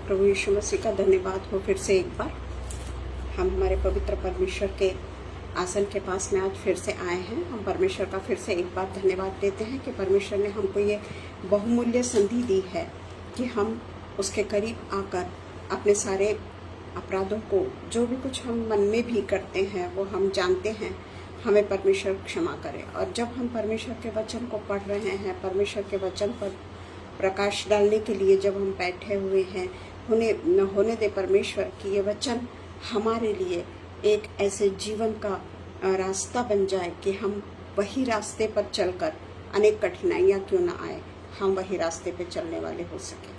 प्रभु यीशु मसीह का धन्यवाद हो फिर से एक बार हम हमारे पवित्र परमेश्वर के आसन के पास में आज फिर से आए हैं। हम परमेश्वर का फिर से एक बार धन्यवाद देते हैं कि परमेश्वर ने हमको ये बहुमूल्य संधि दी है कि हम उसके करीब आकर अपने सारे अपराधों को, जो भी कुछ हम मन में भी करते हैं वो हम जानते हैं, हमें परमेश्वर क्षमा करे। और जब हम परमेश्वर के वचन को पढ़ रहे हैं, परमेश्वर के वचन पर प्रकाश डालने के लिए जब हम बैठे हुए हैं, होने दे परमेश्वर कि ये वचन हमारे लिए एक ऐसे जीवन का रास्ता बन जाए कि हम वही रास्ते पर चलकर, अनेक कठिनाइयाँ क्यों ना आए, हम वही रास्ते पे चलने वाले हो सके।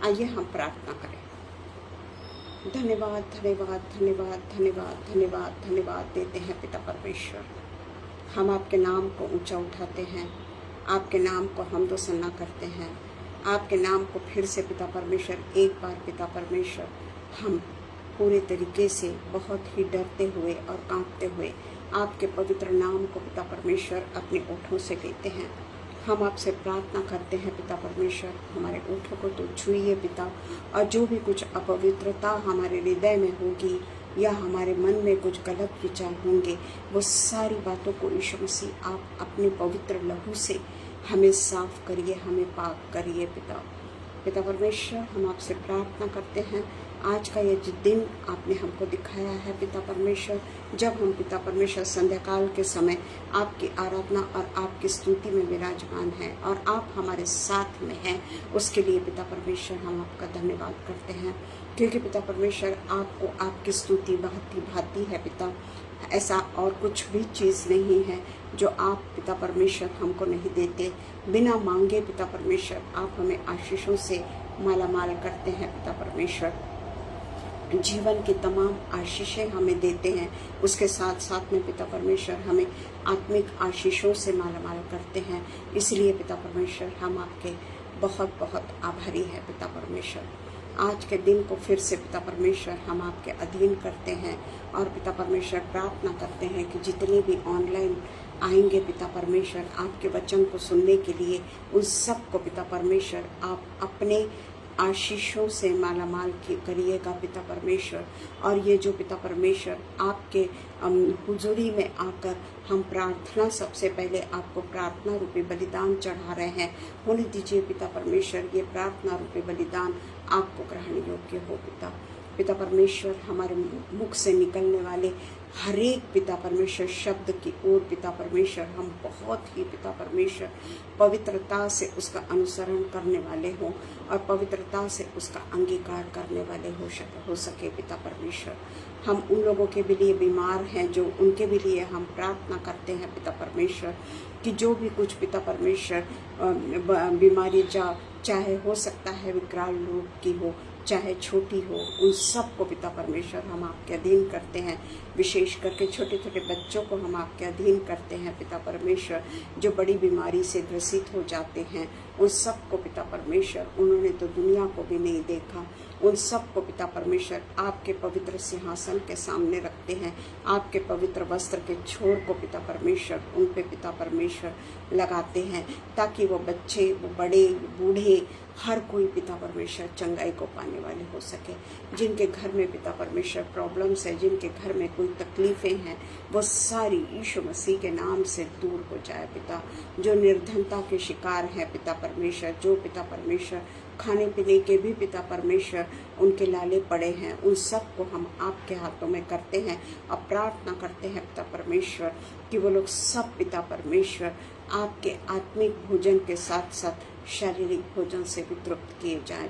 आइए हम प्रार्थना करें। धन्यवाद धन्यवाद धन्यवाद धन्यवाद धन्यवाद धन्यवाद देते हैं पिता परमेश्वर। हम आपके नाम को ऊंचा उठाते हैं, आपके नाम को हमदो सन्ना करते हैं, आपके नाम को फिर से पिता परमेश्वर एक बार पिता परमेश्वर हम पूरे तरीके से बहुत ही डरते हुए और कांपते हुए आपके पवित्र नाम को पिता परमेश्वर अपने ओठों से लेते हैं। हम आपसे प्रार्थना करते हैं पिता परमेश्वर, हमारे ओठों को तो छुइए पिता, और जो भी कुछ अपवित्रता हमारे हृदय में होगी या हमारे मन में कुछ गलत विचार होंगे, वो सारी बातों को यीशु मसीह आप अपने पवित्र लहू से हमें साफ करिए, हमें पाक करिए पिता परमेश्वर। हम आपसे प्रार्थना करते हैं, आज का ये जो दिन आपने हमको दिखाया है पिता परमेश्वर, जब हम पिता परमेश्वर संध्या काल के समय आपकी आराधना और आपकी स्तुति में विराजमान हैं और आप हमारे साथ में हैं, उसके लिए पिता परमेश्वर हम आपका धन्यवाद करते हैं। क्योंकि पिता परमेश्वर आपको आपकी स्तुति बहुत ही भाती है पिता, ऐसा और कुछ भी चीज़ नहीं है जो आप पिता परमेश्वर हमको नहीं देते। बिना मांगे पिता परमेश्वर आप हमें आशीषों से मालामाल करते हैं पिता परमेश्वर। जीवन की तमाम आशीषें हमें देते हैं, उसके साथ साथ में पिता परमेश्वर हमें आत्मिक आशीषों से मालामाल करते हैं। इसलिए पिता परमेश्वर हम आपके बहुत बहुत आभारी हैं पिता परमेश्वर। आज के दिन को फिर से पिता परमेश्वर हम आपके अधीन करते हैं और पिता परमेश्वर प्रार्थना करते हैं कि जितने भी ऑनलाइन आएंगे पिता परमेश्वर आपके वचन को सुनने के लिए, उन सब को पिता परमेश्वर आप अपने आशीषों से मालामाल करिएगा पिता परमेश्वर। और ये जो पिता परमेश्वर आपके हुजूरी में आकर हम प्रार्थना, सबसे पहले आपको प्रार्थना रूपी बलिदान चढ़ा रहे हैं, होने दीजिए पिता परमेश्वर ये प्रार्थना रूपी बलिदान आपको ग्रहण योग्य हो पिता परमेश्वर। हमारे मुख से निकलने वाले हर एक पिता परमेश्वर शब्द की ओर पिता परमेश्वर हम बहुत ही पिता परमेश्वर पवित्रता से उसका अनुसरण करने वाले हों और पवित्रता से उसका अंगीकार करने वाले हो सके पिता परमेश्वर। हम उन लोगों के भी लिए बीमार हैं, जो उनके भी लिए हम प्रार्थना करते हैं पिता परमेश्वर कि जो भी कुछ पिता परमेश्वर बीमारी चाहे हो सकता है विकराल रूप की हो, चाहे छोटी हो, उन सब को पिता परमेश्वर हम आपके अधीन करते हैं। विशेष करके छोटे छोटे बच्चों को हम आपके अधीन करते हैं पिता परमेश्वर, जो बड़ी बीमारी से ग्रसित हो जाते हैं, उन सब को पिता परमेश्वर, उन्होंने तो दुनिया को भी नहीं देखा, उन सब को पिता परमेश्वर आपके पवित्र सिंहासन के सामने रखते हैं। आपके पवित्र वस्त्र के छोर को पिता परमेश्वर उन पे पिता परमेश्वर लगाते हैं, ताकि वो बच्चे, वो बड़े, बूढ़े, हर कोई पिता परमेश्वर चंगाई को पाने वाले हो सके। जिनके घर में पिता परमेश्वर प्रॉब्लम्स है, जिनके घर में कोई तकलीफ़ें हैं, वो सारी यीशु मसीह के नाम से दूर हो जाए पिता। जो निर्धनता के शिकार हैं पिता परमेश्वर, जो पिता परमेश्वर खाने पीने के भी पिता परमेश्वर उनके लाले पड़े हैं, उन सब को हम आपके हाथों में करते हैं और प्रार्थना करते हैं पिता परमेश्वर कि वो लोग सब पिता परमेश्वर आपके आत्मिक भोजन के साथ साथ शारीरिक भोजन से भी तृप्त किए जाएं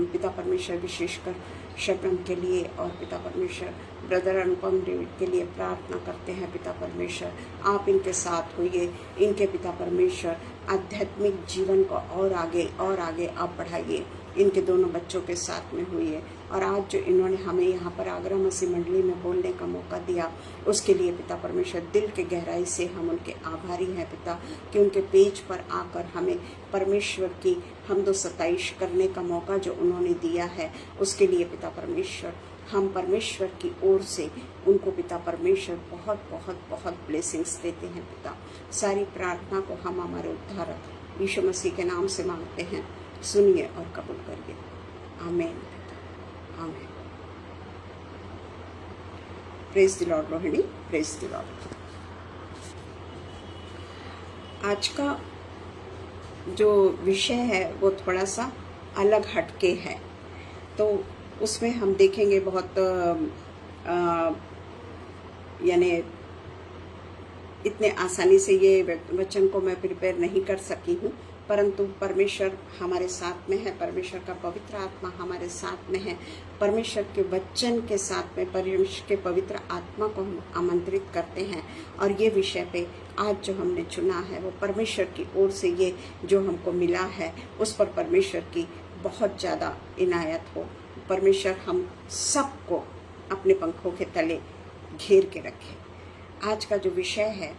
पिता परमेश्वर। विशेषकर शबनम के लिए और पिता परमेश्वर ब्रदर अनुपम डेविड के लिए प्रार्थना करते हैं पिता परमेश्वर। आप इनके साथ होइए, इनके पिता परमेश्वर आध्यात्मिक जीवन को और आगे आप बढ़ाइए, इनके दोनों बच्चों के साथ में हुई। और आज जो इन्होंने हमें यहाँ पर आगरा मसीह मंडली में बोलने का मौका दिया, उसके लिए पिता परमेश्वर दिल के गहराई से हम उनके आभारी हैं पिता, कि उनके पेज पर आकर हमें परमेश्वर की हमदो सताइश करने का मौका जो उन्होंने दिया है, उसके लिए पिता परमेश्वर हम परमेश्वर की ओर से उनको पिता परमेश्वर बहुत बहुत बहुत ब्लेसिंग्स देते हैं पिता। सारी प्रार्थना को हम हमारे उद्धारक यीशु मसीह के नाम से मांगते हैं, सुनिए और कबूल करिए। आमीन, आमीन। Praise the Lord Rohini, praise the Lord. आज का जो विषय है वो थोड़ा सा अलग हटके है, तो उसमें हम देखेंगे बहुत यानी इतने आसानी से ये वचन को मैं प्रिपेयर नहीं कर सकी हूँ, परंतु परमेश्वर हमारे साथ में है, परमेश्वर का पवित्र आत्मा हमारे साथ में है, परमेश्वर के वचन के साथ में परमेश्वर के पवित्र आत्मा को हम आमंत्रित करते हैं। और ये विषय पे आज जो हमने चुना है वो परमेश्वर की ओर से ये जो हमको मिला है उस पर परमेश्वर की बहुत ज़्यादा इनायत हो। परमेश्वर हम सबको अपने पंखों के तले घेर के रखे। आज का जो विषय है,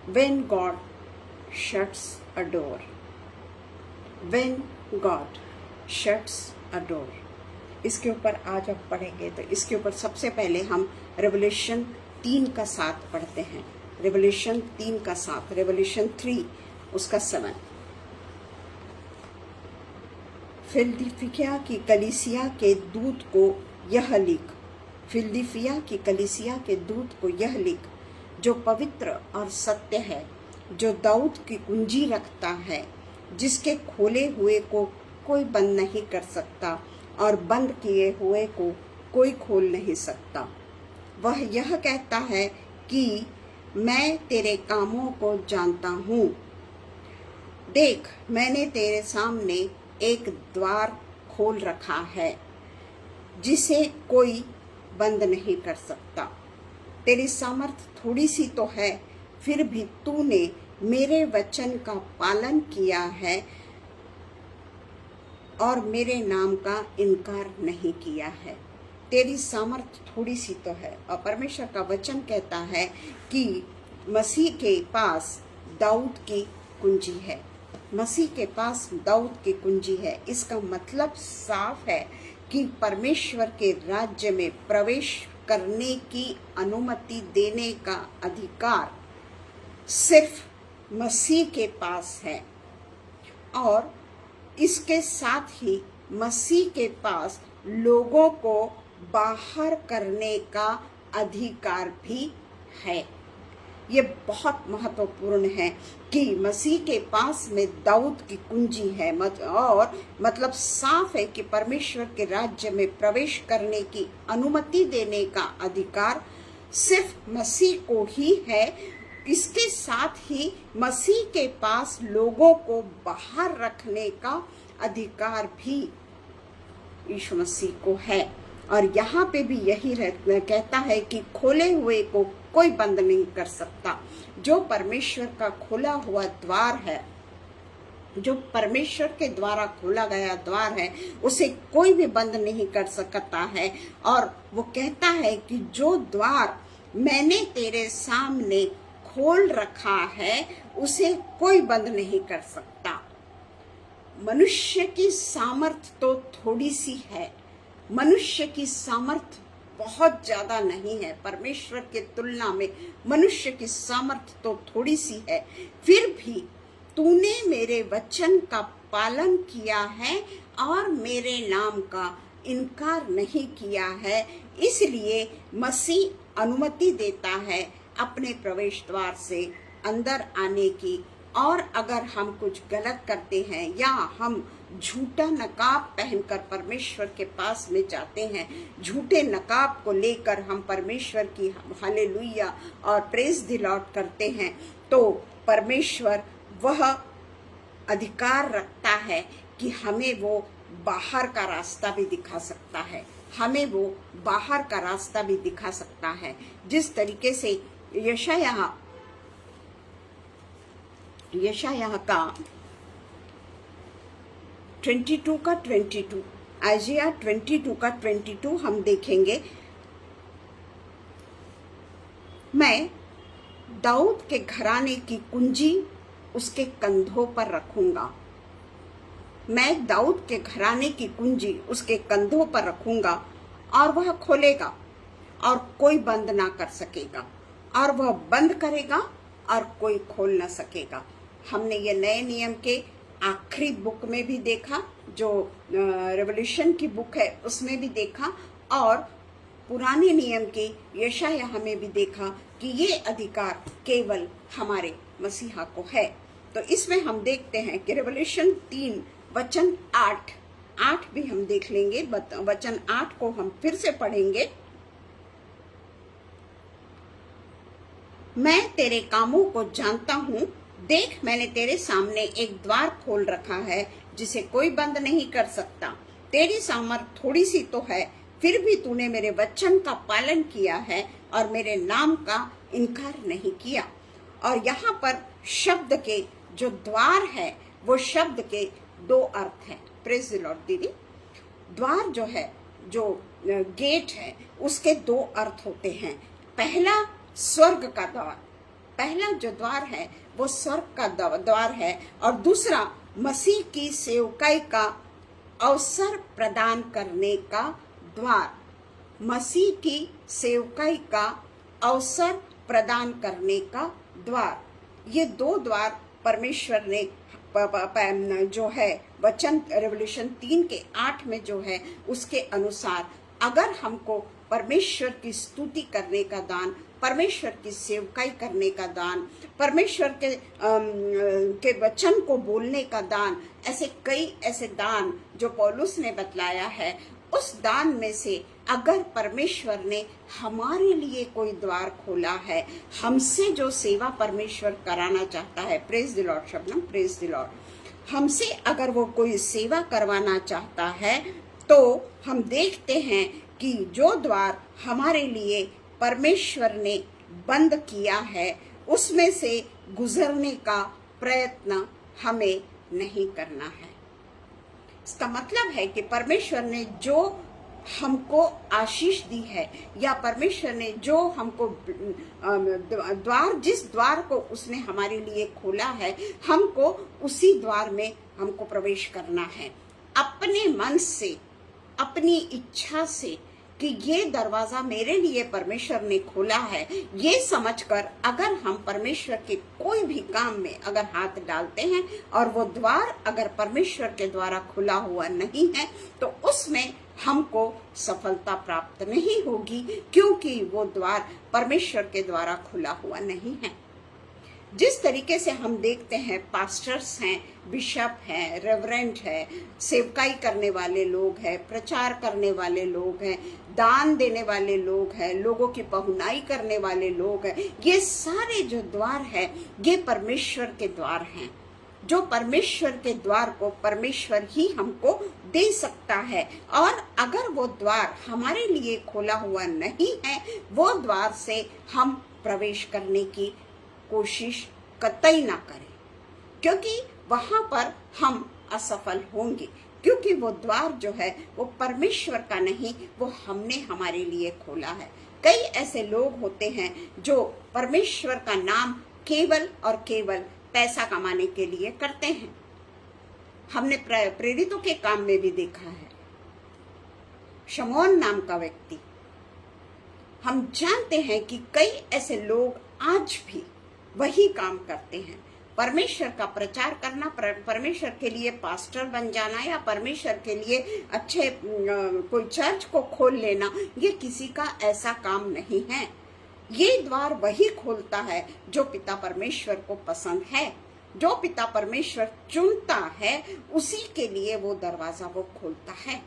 When God shuts a door, When God shuts a door, इसके ऊपर आज हम पढ़ेंगे। तो इसके ऊपर सबसे पहले हम रेवलेशन 3 का 7 पढ़ते हैं। रेवलेशन 3 का 7, रेवलेशन 3 उसका 7। फिलदिफिया की कलीसिया के दूत को यह लिख, फिलदिफिया की कलीसिया के दूत को यह लिख, जो पवित्र और सत्य है, जो दाऊद की कुंजी रखता है, जिसके खोले हुए को कोई बंद नहीं कर सकता और बंद किए हुए को कोई खोल नहीं सकता। वह यह कहता है कि मैं तेरे कामों को जानता हूँ। देख, मैंने तेरे सामने एक द्वार खोल रखा है जिसे कोई बंद नहीं कर सकता। तेरी सामर्थ थोड़ी सी तो है, फिर भी तूने मेरे वचन का पालन किया है और मेरे नाम का इनकार नहीं किया है। तेरी सामर्थ थोड़ी सी तो है। और परमेश्वर का वचन कहता है कि मसीह के पास दाऊद की कुंजी है, मसीह के पास दाऊद की कुंजी है। इसका मतलब साफ है कि परमेश्वर के राज्य में प्रवेश करने की अनुमति देने का अधिकार सिर्फ मसीह के पास है, और इसके साथ ही मसीह के पास लोगों को बाहर करने का अधिकार भी है। ये बहुत महत्वपूर्ण है कि मसीह के पास में दाऊद की कुंजी है, और मतलब साफ है कि परमेश्वर के राज्य में प्रवेश करने की अनुमति देने का अधिकार सिर्फ मसीह को ही है। इसके साथ ही मसीह के पास लोगों को बाहर रखने का अधिकार भी यीशु मसीह को है। और यहाँ पे भी यही कहता है कि खोले हुए को कोई बंद नहीं कर सकता। जो परमेश्वर का खोला हुआ द्वार है, जो परमेश्वर के द्वारा खोला गया द्वार है, उसे कोई भी बंद नहीं कर सकता है। और वो कहता है कि जो द्वार मैंने तेरे सामने खोल रखा है उसे कोई बंद नहीं कर सकता। मनुष्य की सामर्थ तो थोड़ी सी है, मनुष्य की सामर्थ बहुत ज्यादा नहीं है। परमेश्वर के तुलना में मनुष्य की सामर्थ तो थोड़ी सी है, फिर भी तूने मेरे वचन का पालन किया है और मेरे नाम का इनकार नहीं किया है। इसलिए मसीह अनुमति देता है अपने प्रवेश द्वार से अंदर आने की। और अगर हम कुछ गलत करते हैं या हम झूठा नकाब पहनकर परमेश्वर के पास में जाते हैं, झूठे नकाब को लेकर हम परमेश्वर की हालेलुया और प्रेज द लॉर्ड करते हैं, तो परमेश्वर वह अधिकार रखता है कि हमें वो बाहर का रास्ता भी दिखा सकता है, हमें वो बाहर का रास्ता भी दिखा सकता है। जिस तरीके से यशायाह का 22 का 22, आइजिया 22 का 22 हम देखेंगे। मैं दाऊद के घराने की कुंजी उसके कंधों पर रखूंगा, मैं दाऊद के घराने की कुंजी उसके कंधों पर रखूंगा और वह खोलेगा और कोई बंद ना कर सकेगा, और वह बंद करेगा और कोई खोल ना सकेगा। हमने ये नए नियम के आखिरी बुक में भी देखा, जो रेवोल्यूशन की बुक है उसमें भी देखा, और पुराने नियम के यशायाह में भी देखा कि ये अधिकार केवल हमारे मसीहा को है। तो इसमें हम देखते हैं कि रेवोल्यूशन 3 वचन 8 भी हम देख लेंगे। वचन 8 को हम फिर से पढ़ेंगे। मैं तेरे कामों को जानता हूँ, देख मैंने तेरे सामने एक द्वार खोल रखा है जिसे कोई बंद नहीं कर सकता। तेरी सामर्थ थोड़ी सी तो है, फिर भी तूने मेरे वचन का पालन किया है और मेरे नाम का इनकार नहीं किया। और यहाँ पर शब्द के जो द्वार है वो शब्द के 2 अर्थ है। प्रेज द लॉर्ड दीदी। द्वार जो है, जो गेट है, उसके 2 अर्थ होते हैं। पहला स्वर्ग का द्वार, पहला जो द्वार है वो स्वर्ग का द्वार है, और दूसरा मसीह की सेवकाई का अवसर प्रदान करने का द्वार। मसीह की सेवकाई का अवसर प्रदान करने का द्वार। ये 2 द्वार परमेश्वर ने जो है वचन रेवोल्यूशन 3 के 8 में जो है उसके अनुसार, अगर हमको परमेश्वर की स्तुति करने का दान, परमेश्वर की सेवकाई करने का दान, परमेश्वर के वचन को बोलने का दान, ऐसे कई ऐसे दान जो पौलुस ने बतलाया है, उस दान में से अगर परमेश्वर ने हमारे लिए कोई द्वार खोला है, हमसे जो सेवा परमेश्वर कराना चाहता है, praise the Lord Shabnam, praise the Lord, हमसे अगर वो कोई सेवा करवाना चाहता है, तो हम देखते हैं कि जो द्वार हमारे लिए परमेश्वर ने बंद किया है, उसमें से गुजरने का प्रयत्न हमें नहीं करना है। इसका मतलब है कि परमेश्वर ने जो हमको आशीष दी है, या परमेश्वर ने जो हमको द्वार, जिस द्वार को उसने हमारे लिए खोला है, हमको उसी द्वार में हमको प्रवेश करना है, अपने मन से, अपनी इच्छा से, कि ये दरवाजा मेरे लिए परमेश्वर ने खोला है, ये समझकर अगर हम परमेश्वर के कोई भी काम में अगर हाथ डालते हैं और वो द्वार अगर परमेश्वर के द्वारा खुला हुआ नहीं है, तो उसमें हमको सफलता प्राप्त नहीं होगी, क्योंकि वो द्वार परमेश्वर के द्वारा खुला हुआ नहीं है। जिस तरीके से हम देखते हैं, पास्टर्स हैं, बिशप हैं, रेवरेंड है, सेवकाई करने वाले लोग हैं, प्रचार करने वाले लोग हैं, दान देने वाले लोग हैं, लोगों की पहुनाई करने वाले लोग हैं, ये सारे जो द्वार हैं, ये परमेश्वर के द्वार हैं। जो परमेश्वर के द्वार को परमेश्वर ही हमको दे सकता है, और अगर वो द्वार हमारे लिए खोला हुआ नहीं है, वो द्वार से हम प्रवेश करने की कोशिश कतई ना करें, क्योंकि वहां पर हम असफल होंगे, क्योंकि वो द्वार जो है वो परमेश्वर का नहीं, वो हमने हमारे लिए खोला है। कई ऐसे लोग होते हैं जो परमेश्वर का नाम केवल और केवल पैसा कमाने के लिए करते हैं। हमने प्रेरितों के काम में भी देखा है। शमौन नाम का व्यक्ति, हम जानते हैं कि कई ऐसे लोग आज भी वही काम करते हैं। परमेश्वर का प्रचार करना, परमेश्वर के लिए पास्टर बन जाना, या परमेश्वर के लिए अच्छे कोई चर्च को खोल लेना, ये किसी का ऐसा काम नहीं है। ये द्वार वही खोलता है जो पिता परमेश्वर को पसंद है, जो पिता परमेश्वर चुनता है, उसी के लिए वो दरवाजा वो खोलता है।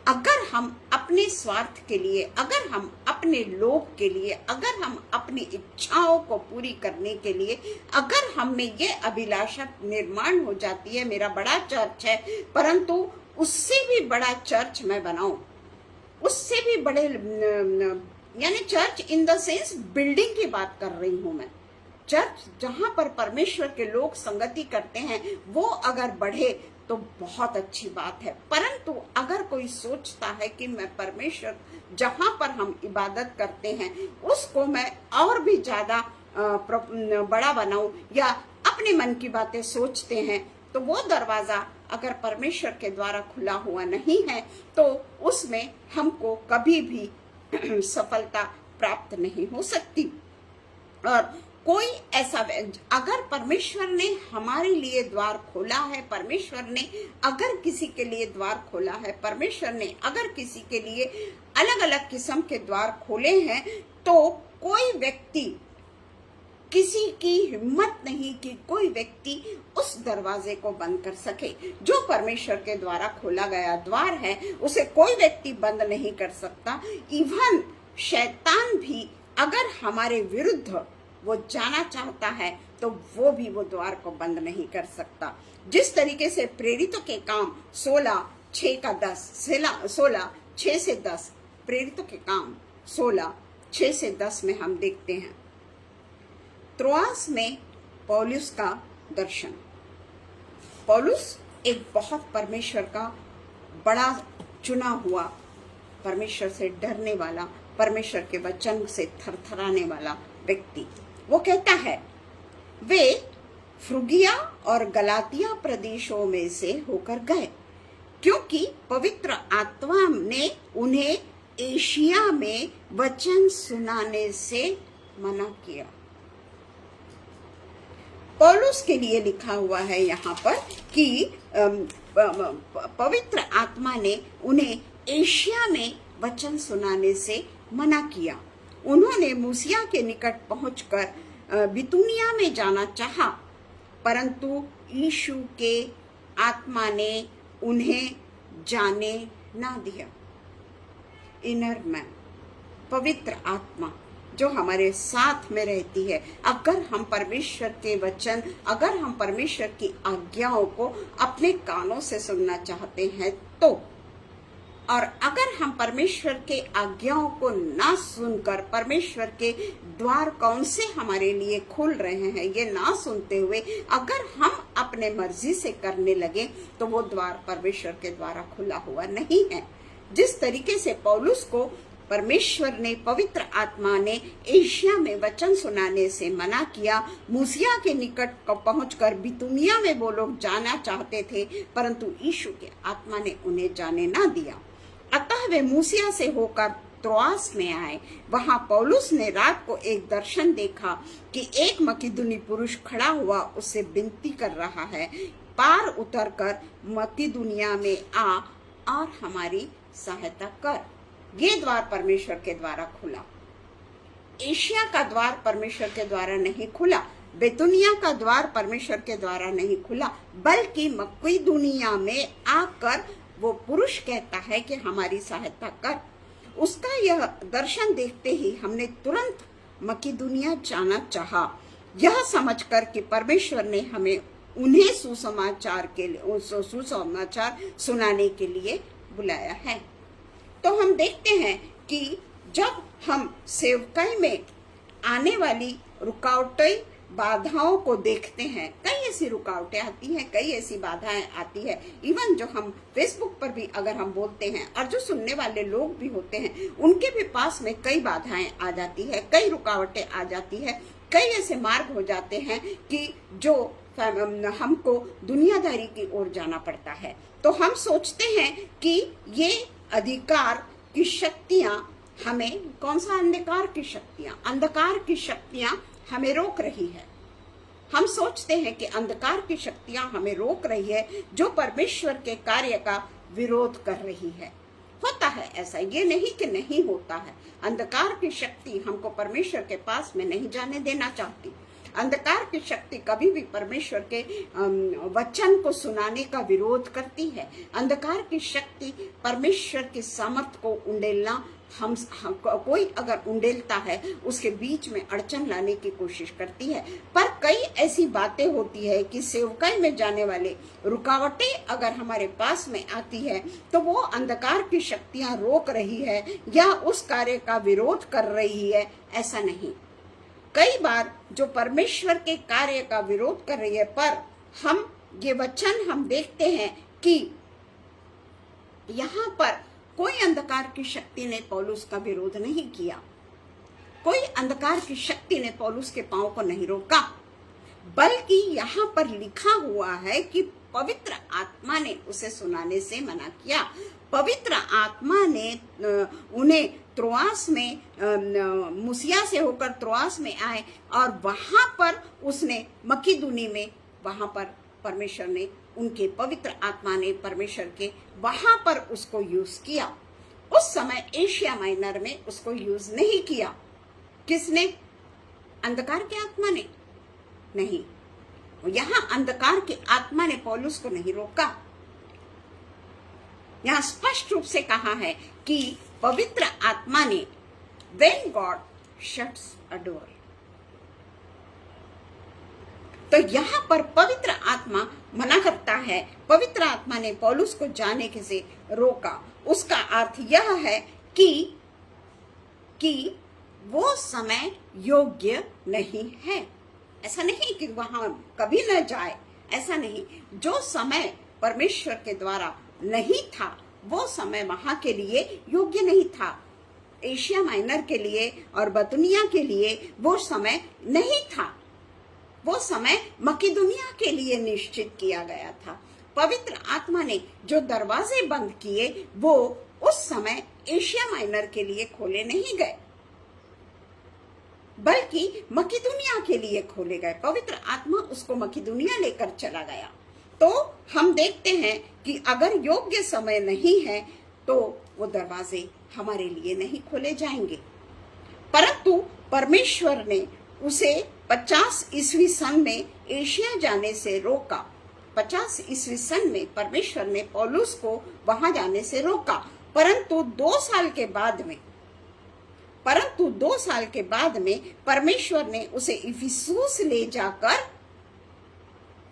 अगर हम अपने स्वार्थ के लिए, अगर हम अपने लोभ के लिए, अगर हम अपनी इच्छाओं को पूरी करने के लिए, अगर हम में ये अभिलाषा निर्माण हो जाती है, मेरा बड़ा चर्च है, परंतु उससे भी बड़ा चर्च मैं बनाऊं, उससे भी बड़े, यानी church in the sense building की बात कर रही हूं मैं, चर्च जहां पर परमेश्वर के लोग संगति करते हैं, वो अगर बढ़े तो बहुत अच्छी बात है। परंतु अगर कोई सोचता है कि मैं परमेश्वर जहां पर हम इबादत करते हैं उसको मैं और भी ज्यादा बड़ा बनाऊं, या अपने मन की बातें सोचते हैं, तो वो दरवाजा अगर परमेश्वर के द्वारा खुला हुआ नहीं है, तो उसमें हमको कभी भी सफलता प्राप्त नहीं हो सकती। और कोई ऐसा, अगर परमेश्वर ने हमारे लिए द्वार खोला है, परमेश्वर ने अगर किसी के लिए द्वार खोला है, परमेश्वर ने अगर किसी के लिए अलग अलग किस्म के द्वार खोले हैं, तो कोई व्यक्ति, किसी की हिम्मत नहीं कि कोई व्यक्ति उस दरवाजे को बंद कर सके। जो परमेश्वर के द्वारा खोला गया द्वार है उसे कोई व्यक्ति बंद नहीं कर सकता। इवन शैतान भी अगर हमारे विरुद्ध वो जाना चाहता है तो वो भी वो द्वार को बंद नहीं कर सकता। जिस तरीके से प्रेरितों के काम 16:6 प्रेरितों के काम 16:6 में हम देखते हैं, त्रोआस में पौलुस का दर्शन। पौलुस एक बहुत परमेश्वर का बड़ा चुना हुआ, परमेश्वर से डरने वाला, परमेश्वर के वचन से थरथराने वाला व्यक्ति, वो कहता है वे फ्रुगिया और गलातिया प्रदेशों में से होकर गए क्योंकि पवित्र आत्मा ने उन्हें एशिया में वचन सुनाने से मना किया। पौलुस के लिए लिखा हुआ है यहाँ पर कि पवित्र आत्मा ने उन्हें एशिया में वचन सुनाने से मना किया। उन्होंने मूसिया के निकट पहुंचकर बितूनिया में जाना चाहा, परंतु यीशु के आत्मा ने उन्हें जाने ना दिया। इनर मैन, पवित्र आत्मा जो हमारे साथ में रहती है, अगर हम परमेश्वर के वचन, अगर हम परमेश्वर की आज्ञाओं को अपने कानों से सुनना चाहते हैं तो, और अगर हम परमेश्वर के आज्ञाओं को ना सुनकर परमेश्वर के द्वार कौन से हमारे लिए खुल रहे हैं ये ना सुनते हुए अगर हम अपने मर्जी से करने लगे तो वो द्वार परमेश्वर के द्वारा खुला हुआ नहीं है। जिस तरीके से पौलुस को परमेश्वर ने, पवित्र आत्मा ने एशिया में वचन सुनाने से मना किया, मूसिया के निकट पहुंचकर बितूनिया में वो लोग जाना चाहते थे, परंतु यीशु के आत्मा ने उन्हें जाने ना दिया। अतः वे मूसिया से होकर त्रोआस में आए। वहां पौलुस ने रात को एक दर्शन देखा कि एक मकिदुनी पुरुष खड़ा हुआ उससे विनती कर रहा है, पार उतरकर मकिदुनिया में आ और हमारी सहायता कर। ये द्वार परमेश्वर के द्वारा खुला। एशिया का द्वार परमेश्वर के द्वारा नहीं खुला, बेतुनिया का द्वार परमेश्वर के द्वारा नहीं खुला, बल्कि मकिदुनिया में आकर वो पुरुष कहता है कि हमारी सहायता कर। उसका यह दर्शन देखते ही हमने तुरंत मकिदुनिया जाना चाहा, यह समझकर कि परमेश्वर ने हमें उन्हें सुसमाचार सुनाने के लिए बुलाया है। तो हम देखते हैं कि जब हम सेवकाई में आने वाली रुकावटें, बाधाओं को देखते हैं, कई ऐसी रुकावटें आती हैं, कई ऐसी बाधाएं आती है। इवन जो हम फेसबुक पर भी अगर हम बोलते हैं और जो सुनने वाले लोग भी होते हैं उनके भी पास में कई बाधाएं आ जाती है, कई रुकावटें आ जाती है, कई ऐसे मार्ग हो जाते हैं कि जो हमको दुनियादारी की ओर जाना पड़ता है। तो हम सोचते हैं कि ये अधिकार की शक्तियां हमें, कौन सा अंधकार की शक्तियां हमें रोक रही है। हम सोचते हैं कि अंधकार की शक्तियां हमें रोक रही है जो परमेश्वर के कार्य का विरोध कर रही है। होता है ऐसा, ये नहीं कि नहीं होता है। अंधकार की शक्ति हमको परमेश्वर के पास में नहीं जाने देना चाहती। अंधकार की शक्ति कभी भी परमेश्वर के वचन को सुनाने का विरोध करती है। अंधकार की शक्ति परमेश्वर के सामर्थ को उंडेलना, कोई अगर उंडेलता है उसके बीच में अड़चन लाने की कोशिश करती है। पर कई ऐसी बातें होती है कि सेवकाई में जाने वाले रुकावटें अगर हमारे पास में आती है तो वो अंधकार की शक्तियां रोक रही है या उस कार्य का विरोध कर रही है, ऐसा नहीं। कई बार जो परमेश्वर के कार्य का विरोध कर रही है, पर हम ये वचन हम देखते हैं कि यहाँ पर कोई अंधकार की शक्ति ने पौलुस का विरोध नहीं किया, कोई अंधकार की शक्ति ने पौलुस के पांव को नहीं रोका, बल्कि यहाँ पर लिखा हुआ है कि पवित्र आत्मा ने उसे सुनाने से मना किया। पवित्र आत्मा ने उन्हें त्रोआस में मुसिया से होकर त्रोआस में आए और वहां पर उसने मकीदुनी में वहां पर परमेश्वर ने उनके पवित्र आत्मा ने परमेश्वर के वहां पर उसको यूज किया। उस समय एशिया माइनर में उसको यूज नहीं किया। किसने? अंधकार के आत्मा ने नहीं। यहां अंधकार की आत्मा ने पौलुस को नहीं रोका। यहां स्पष्ट रूप से कहा है कि पवित्र आत्मा ने when God shuts a door, तो यहां पर पवित्र आत्मा मना करता है। पवित्र आत्मा ने पौलुस को जाने के से रोका। उसका अर्थ यह है कि वो समय योग्य नहीं है। ऐसा नहीं कि वहां कभी न जाए, ऐसा नहीं। जो समय परमेश्वर के द्वारा नहीं था वो समय वहां के लिए योग्य नहीं था। एशिया माइनर के लिए और बतुनिया के लिए वो समय नहीं था। वो समय मकीदुनिया के लिए निश्चित किया गया था। पवित्र आत्मा ने जो दरवाजे बंद किए वो उस समय एशिया माइनर के लिए खोले नहीं गए, बल्कि मकीदुनिया के लिए खोले गए। पवित्र आत्मा उसको मकीदुनिया लेकर चला गया। तो हम देखते हैं कि अगर योग्य समय नहीं है तो वो दरवाजे हमारे लिए नहीं खोले जाएंगे। परंतु परमेश्वर ने उसे 50 ईस्वी सन में एशिया जाने से रोका। 50 ईस्वी सन में परमेश्वर ने पौलुस को वहां जाने से रोका। परंतु 2 साल के बाद में परमेश्वर ने उसे इफिसुस ले जाकर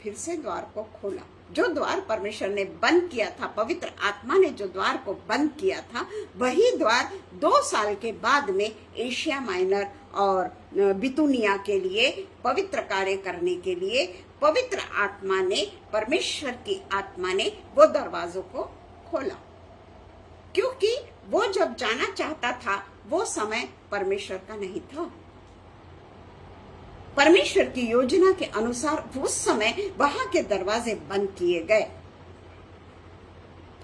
फिर से द्वार को खोला। जो द्वार परमेश्वर ने बंद किया था, पवित्र आत्मा ने जो द्वार को बंद किया था, वही द्वार 2 साल के बाद में एशिया माइनर और बितुनिया के लिए पवित्र कार्य करने के लिए पवित्र आत्मा ने, परमेश्वर की आत्मा ने वो दरवाजों को खोला। क्योंकि वो जब जाना चाहता था वो समय परमेश्वर का नहीं था। परमेश्वर की योजना के अनुसार उस समय वहां के दरवाजे बंद किए गए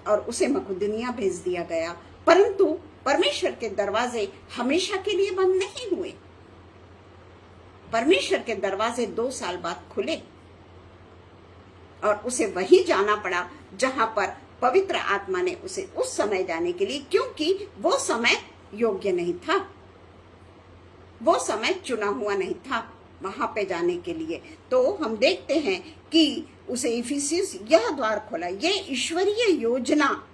और उसे मकीदुनिया भेज दिया गया। परंतु परमेश्वर के दरवाजे हमेशा के लिए बंद नहीं हुए। परमेश्वर के दरवाजे 2 साल बाद खुले और उसे वही जाना पड़ा जहां पर पवित्र आत्मा ने उसे उस समय जाने के लिए, क्योंकि वो समय योग्य नहीं था, वो समय चुना हुआ नहीं था वहां पे जाने के लिए। तो हम देखते हैं कि उसे इफिसुस यह द्वार खोला। ये ईश्वरीय योजना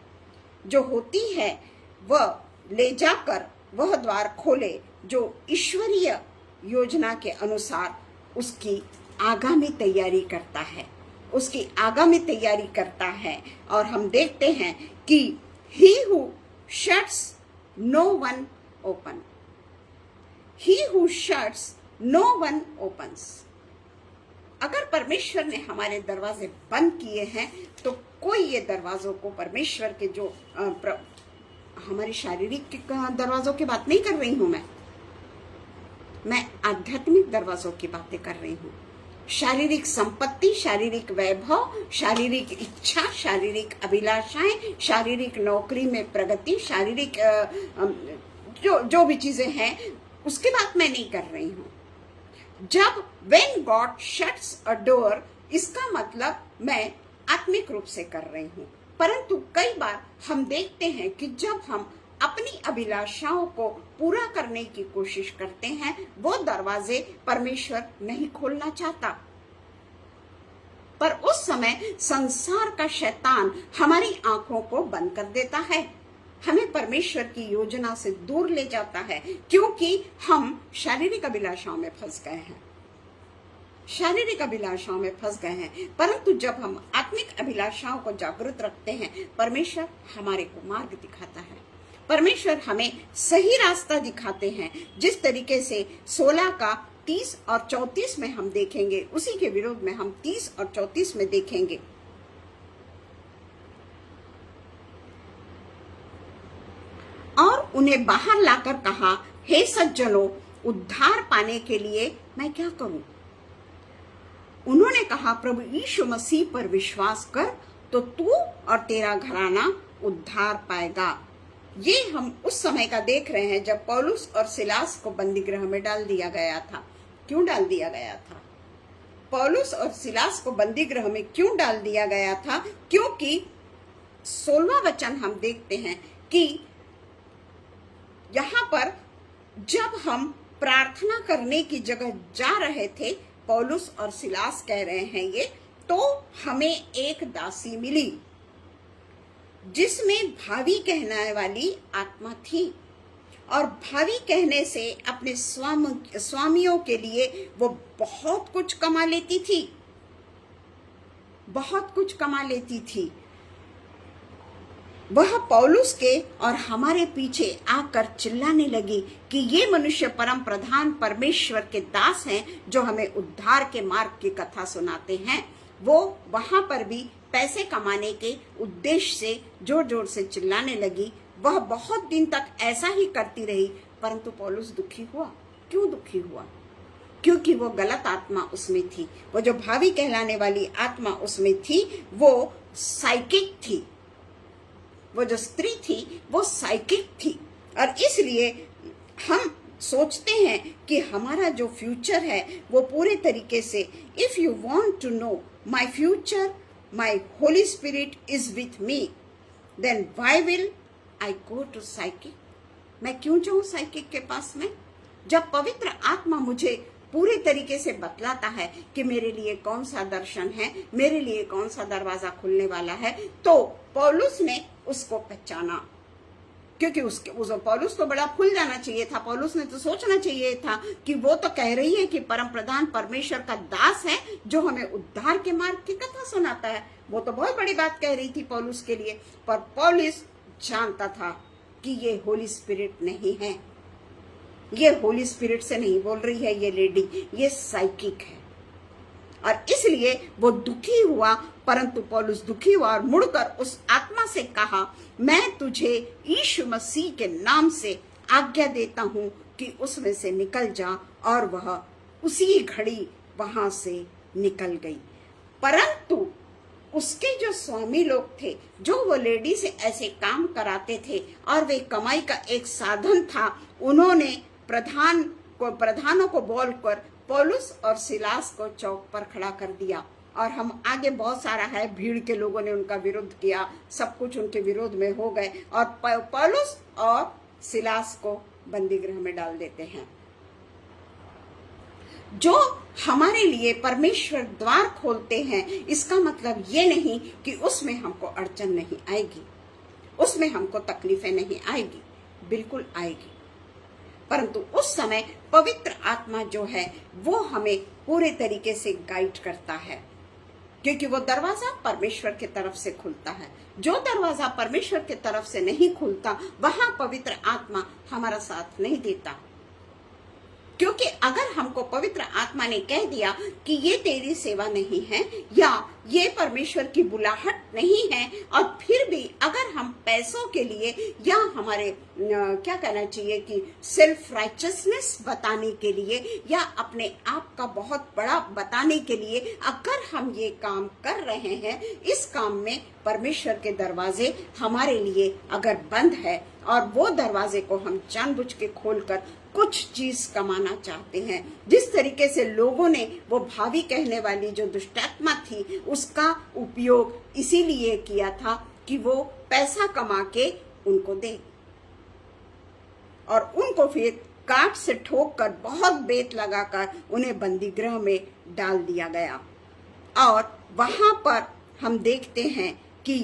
जो होती है वह ले जाकर वह द्वार खोले जो ईश्वरीय योजना के अनुसार उसकी आगामी तैयारी करता है, उसकी आगामी तैयारी करता है। और हम देखते हैं कि he who shuts no one open, he who shuts no one opens। अगर परमेश्वर ने हमारे दरवाजे बंद किए हैं तो कोई ये दरवाजों को, परमेश्वर के जो हमारी शारीरिक दरवाजों की बात नहीं कर रही हूं, मैं आध्यात्मिक दरवाजों की बातें कर रही हूं। शारीरिक संपत्ति, शारीरिक वैभव, शारीरिक इच्छा, शारीरिक अभिलाषाएं, शारीरिक नौकरी में प्रगति, शारीरिक जो भी चीजें हैं उसकी बात मैं नहीं कर रही हूं। जब when God shuts a door, इसका मतलब मैं आत्मिक रूप से कर रही हूं। परंतु कई बार हम देखते हैं कि जब हम अपनी अभिलाषाओं को पूरा करने की कोशिश करते हैं वो दरवाजे परमेश्वर नहीं खोलना चाहता। पर उस समय संसार का शैतान हमारी आंखों को बंद कर देता है, हमें परमेश्वर की योजना से दूर ले जाता है, क्योंकि हम शारीरिक अभिलाषाओं में फंस गए हैं, शारीरिक अभिलाषाओं में फंस गए हैं। परंतु जब हम आत्मिक अभिलाषाओं को जागृत रखते हैं, परमेश्वर हमारे को मार्ग दिखाता है, परमेश्वर हमें सही रास्ता दिखाते हैं। जिस तरीके से 16 का 30 और 34 में हम देखेंगे, उसी के विरोध में हम 30 और 34 में देखेंगे। और उन्हें बाहर लाकर कहा, हे सज्जनों, उद्धार पाने के लिए मैं क्या करूं? उन्होंने कहा, प्रभु यीशु मसीह पर विश्वास कर तो तू और तेरा घराना उद्धार पाएगा। ये हम उस समय का देख रहे हैं जब पौलुस और सिलास को बंदी गृह में डाल दिया गया था। क्यों डाल दिया गया था? पौलुस और सिलास को बंदी गृह में क्यों डाल दिया गया था? क्योंकि 16वां वचन हम देखते हैं कि यहाँ पर जब हम प्रार्थना करने की जगह जा रहे थे, पौलुस और सिलास कह रहे हैं ये, तो हमें एक दासी मिली जिसमें भावी कहने वाली आत्मा थी, और भावी कहने से अपने स्वामियों के लिए वो बहुत कुछ कमा लेती थी, बहुत कुछ कमा लेती थी। वह पौलुस के और हमारे पीछे आकर चिल्लाने लगी कि ये मनुष्य परम प्रधान परमेश्वर के दास हैं जो हमें उद्धार के मार्ग की कथा सुनाते हैं। वो वहां पर भी पैसे कमाने के उद्देश्य से जोर जोर से चिल्लाने लगी। वह बहुत दिन तक ऐसा ही करती रही, परंतु पौलुस दुखी हुआ। क्यों दुखी हुआ? क्योंकि वो गलत आत्मा उसमें थी। वो जो भावी कहलाने वाली आत्मा उसमें थी वो साइकिक थी। वो जो स्त्री थी वो साइकिक थी, और इसलिए हम सोचते हैं कि हमारा जो फ्यूचर है वो पूरे तरीके से, if you want to know my future, my holy spirit is with me, then why will I go to psychic? मैं क्यों जाऊं साइकिक के पास में? जब पवित्र आत्मा मुझे पूरे तरीके से बतलाता है कि मेरे लिए कौन सा दर्शन है, मेरे लिए कौन सा दरवाजा खुलने वाला है, तो पौलुस ने उसको पहचाना। क्योंकि पौलुस को बड़ा खुल जाना चाहिए था। पौलुस ने तो सोचना चाहिए था कि वो तो कह रही है कि परम प्रधान परमेश्वर का दास है जो हमें उद्धार के मार्ग की कथा सुनाता है। वो तो बहुत बड़ी बात कह रही थी पौलुस के लिए, पर पौलुस जानता था कि ये होली स्पिरिट नहीं है, ये होली स्पिरिट से नहीं बोल रही है ये लेडी, ये साइकिक है। और इसलिए वो दुखी हुआ, परंतु पौलुस दुखी हुआ और मुड़कर उस आत्मा से कहा, मैं तुझे यीशु मसीह के नाम से आज्ञा देता हूं कि उसमें से निकल जा। और वह उसी घड़ी वहां से निकल गई। परंतु उसके जो स्वामी लोग थे, जो वो लेडी से ऐसे काम कराते थे और वे कमाई का एक साधन था, उन्होंने प्रधानों को बोलकर पौलुस और सिलास को चौक पर खड़ा कर दिया। और हम आगे बहुत सारा है, भीड़ के लोगों ने उनका विरोध किया, सब कुछ उनके विरोध में हो गए और पौलुस और सिलास को बंदी गृह में डाल देते हैं। जो हमारे लिए परमेश्वर द्वार खोलते हैं, इसका मतलब ये नहीं कि उसमें हमको अड़चन नहीं आएगी, उसमें हमको तकलीफें नहीं आएगी, बिल्कुल आएगी। परंतु उस समय पवित्र आत्मा जो है वो हमें पूरे तरीके से गाइड करता है, क्योंकि वो दरवाजा परमेश्वर की तरफ से खुलता है। जो दरवाजा परमेश्वर की तरफ से नहीं खुलता, वहां पवित्र आत्मा हमारा साथ नहीं देता। क्योंकि अगर हमको पवित्र आत्मा ने कह दिया कि ये तेरी सेवा नहीं है या ये परमेश्वर की बुलाहट नहीं है, और फिर भी अगर हम पैसों के लिए या हमारे क्या कहना चाहिए कि सेल्फ राइचसनेस बताने के लिए या अपने आप का बहुत बड़ा बताने के लिए अगर हम ये काम कर रहे हैं, इस काम में परमेश्वर के दरवाजे हमारे लिए अगर बंद है और वो दरवाजे को हम जानबूझ के खोलकर कुछ चीज कमाना चाहते हैं, जिस तरीके से लोगों ने वो भावी कहने वाली जो दुष्टात्मा थी उसका उपयोग इसीलिए किया था कि वो पैसा कमा के उनको दे, और उनको फिर काट से ठोक कर बहुत बेत लगाकर उन्हें बंदी गृह में डाल दिया गया। और वहां पर हम देखते हैं कि